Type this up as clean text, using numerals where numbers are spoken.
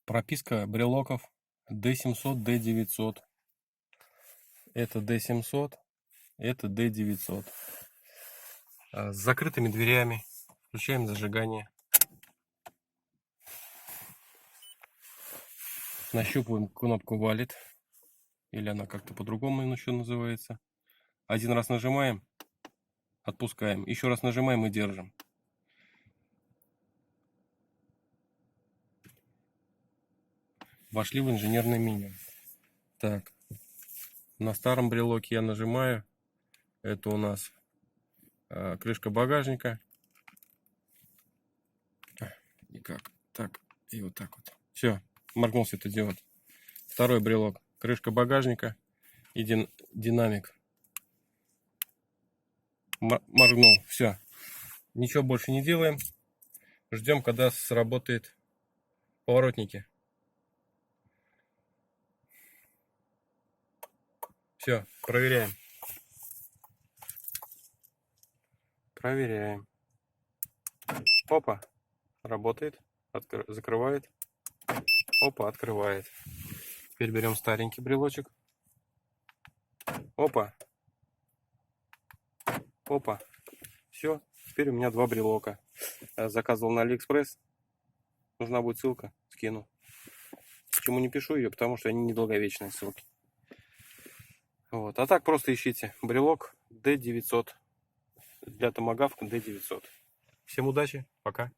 Прописка брелоков D700, D900. Это D700, это D900. С закрытыми дверями. Включаем зажигание. Нащупываем кнопку валит. Или она как-то по-другому еще называется. Один раз нажимаем, отпускаем. Еще раз нажимаем и держим. Вошли в инженерное меню. Так, на старом брелоке я нажимаю. Это у нас крышка багажника. Никак. Так, и вот так вот. Все, моргнулся этот диод. Второй брелок. Крышка багажника и динамик. Моргнул. Все. Ничего больше не делаем. Ждем, когда сработает поворотники. Все, проверяем. Проверяем. Опа, работает. Закрывает. Опа, открывает. Теперь берем старенький брелочек. Опа. Опа. Все, теперь у меня два брелока. Заказывал на Алиэкспресс. Нужна будет ссылка, скину. Почему не пишу ее? Потому что они недолговечные ссылки. Вот. А так просто ищите брелок D900 для томагавка D900. Всем удачи, пока.